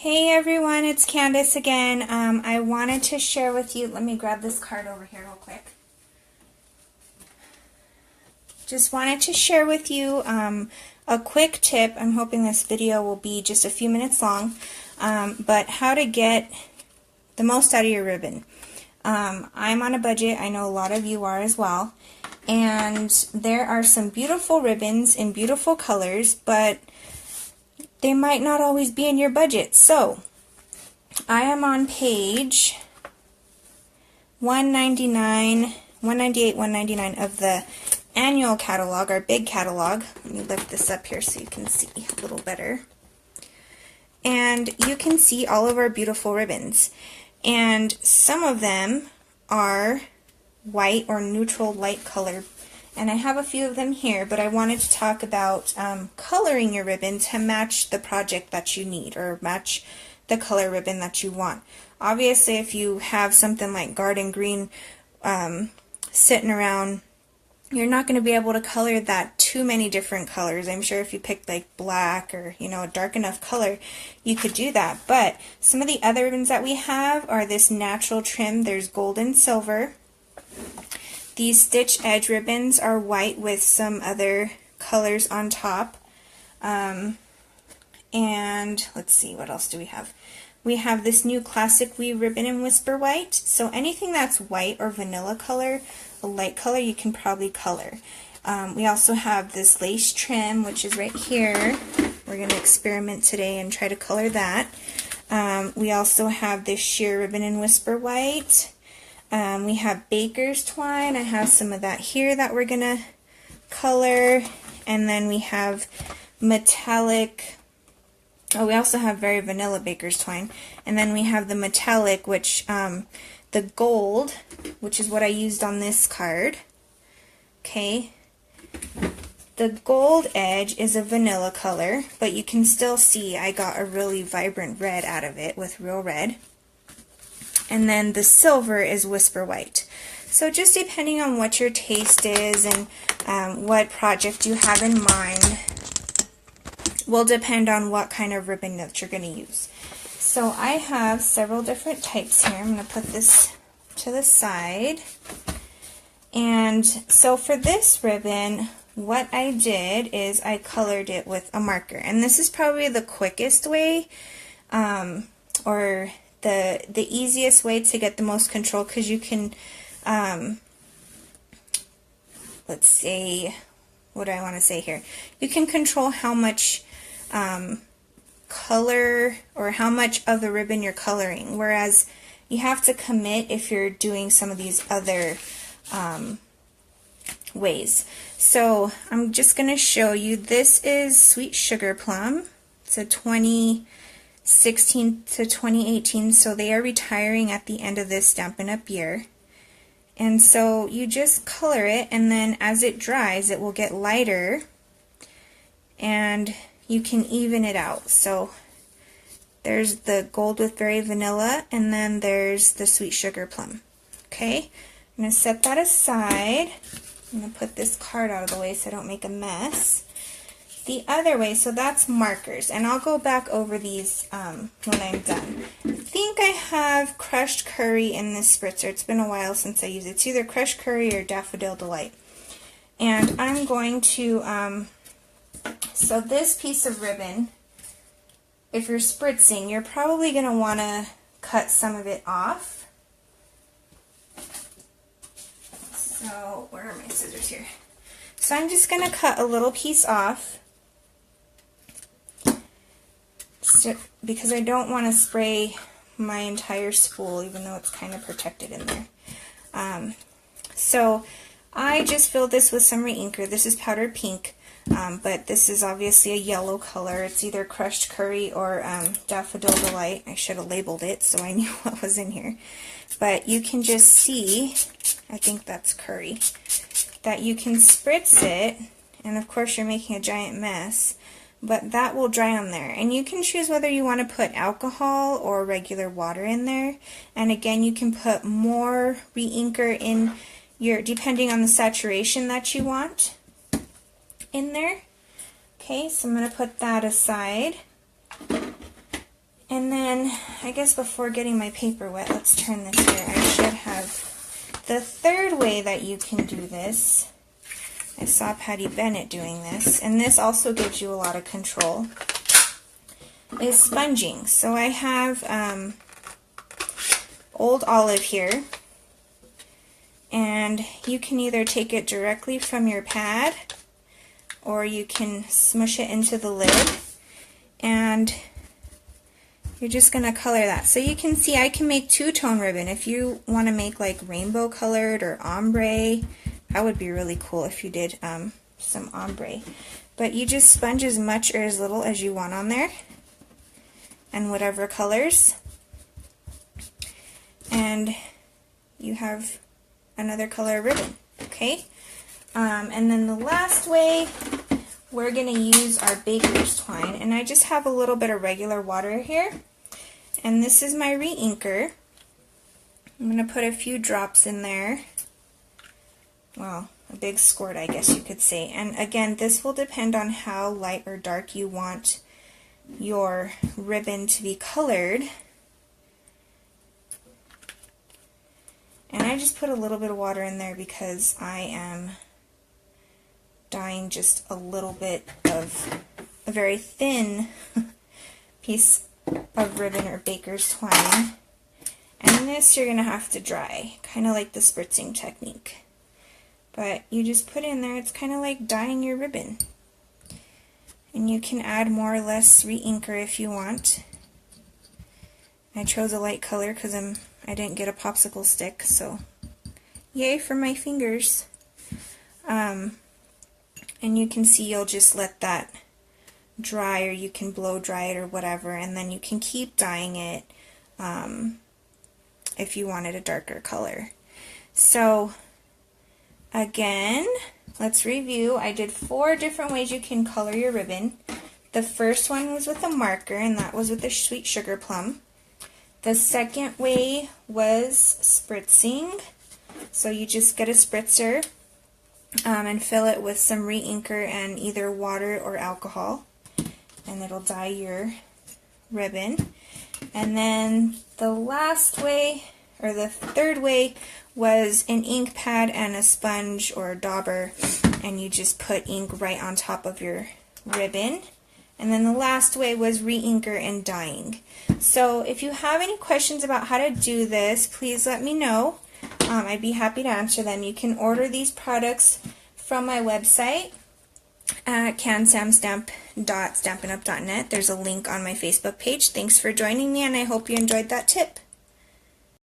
Hey everyone, it's Candace again. I wanted to share with you, let me grab this card over here real quick. Just wanted to share with you a quick tip. I'm hoping this video will be just a few minutes long, but how to get the most out of your ribbon. I'm on a budget, I know a lot of you are as well, and there are some beautiful ribbons in beautiful colors, but they might not always be in your budget. So I am on page 198, 199 of the annual catalog, our big catalog. Let me lift this up here so you can see a little better. And you can see all of our beautiful ribbons. And some of them are white or neutral light color. And I have a few of them here, but I wanted to talk about coloring your ribbon to match the project that you need, or match the color ribbon that you want. Obviously, if you have something like garden green sitting around, you're not going to be able to color that too many different colors. I'm sure if you picked like black or, you know, a dark enough color, you could do that. But some of the other ribbons that we have are this natural trim. There's gold and silver. These stitch edge ribbons are white with some other colors on top. And let's see, what else do we have? We have this new classic weave ribbon in Whisper White. So anything that's white or vanilla color, a light color, you can probably color. We also have this lace trim, which is right here. We're going to experiment today and try to color that. We also have this sheer ribbon in Whisper White. We have baker's twine. I have some of that here that we're going to color. And then we have metallic. Oh, we also have very vanilla baker's twine. And then we have the metallic, which the gold, which is what I used on this card. Okay. The gold edge is a vanilla color, but you can still see I got a really vibrant red out of it with real red. And then the silver is Whisper White. So just depending on what your taste is and what project you have in mind will depend on what kind of ribbon that you're going to use. So I have several different types here. I'm going to put this to the side. And so for this ribbon, what I did is I colored it with a marker. And this is probably the quickest way, or the easiest way to get the most control, because you can, let's see, what do I want to say here? You can control how much color or how much of the ribbon you're coloring, whereas you have to commit if you're doing some of these other ways. So I'm just going to show you. This is Sweet Sugar Plum. It's a 2016 to 2018, so they are retiring at the end of this Stampin' Up year. And so you just color it, and then as it dries it will get lighter and you can even it out. So there's the gold with berry vanilla, and then there's the Sweet Sugar Plum. Okay, I'm going to set that aside. I'm going to put this card out of the way so I don't make a mess. The other way, so that's markers, and I'll go back over these when I'm done. I think I have crushed curry in this spritzer. It's been a while since I used it. It's either crushed curry or daffodil delight. And I'm going to, so this piece of ribbon, if you're spritzing, you're probably going to want to cut some of it off. So, where are my scissors here? So I'm just going to cut a little piece off, because I don't want to spray my entire spool, even though it's kind of protected in there. So I just filled this with some re-inker. This is powdered pink, but this is obviously a yellow color. It's either crushed curry or daffodil delight. I should have labeled it so I knew what was in here. But you can just see, I think that's curry, that you can spritz it, and of course you're making a giant mess, but that will dry on there. And you can choose whether you want to put alcohol or regular water in there. And again, you can put more re-inker in your, depending on the saturation that you want in there. Okay, so I'm going to put that aside. And then, I guess before getting my paper wet, let's turn this here. I should have the third way that you can do this. I saw Patty Bennett doing this, and this also gives you a lot of control, is sponging. So I have Old Olive here, and you can either take it directly from your pad, or you can smush it into the lid, and you're just going to color that. So you can see I can make two-tone ribbon. If you want to make like rainbow colored or ombre, that would be really cool if you did some ombre. But you just sponge as much or as little as you want on there, and whatever colors. And you have another color ribbon, okay? And then the last way, we're going to use our baker's twine, and I just have a little bit of regular water here, and this is my re-inker. I'm going to put a few drops in there, well, a big squirt I guess you could say, and again this will depend on how light or dark you want your ribbon to be colored. And I just put a little bit of water in there because I am dyeing just a little bit of a very thin piece of ribbon or baker's twine. And this you're going to have to dry, kind of like the spritzing technique. But you just put it in there, it's kind of like dyeing your ribbon. And you can add more or less re-inker if you want. I chose a light color because I didn't get a popsicle stick, so yay for my fingers. And you can see you'll just let that dry, or you can blow dry it or whatever, and then you can keep dyeing it if you wanted a darker color. So again, let's review. I did 4 different ways you can color your ribbon. The first one was with a marker, and that was with a sweet sugar plum. The second way was spritzing. So you just get a spritzer and fill it with some re-inker and either water or alcohol, and it'll dye your ribbon. And then the last way, or the third way, was an ink pad and a sponge or a dauber, and you just put ink right on top of your ribbon. And then the last way was re-inker and dyeing. So if you have any questions about how to do this, please let me know. I'd be happy to answer them. You can order these products from my website at cansamstamp.stampinup.net. There's a link on my Facebook page. Thanks for joining me, and I hope you enjoyed that tip.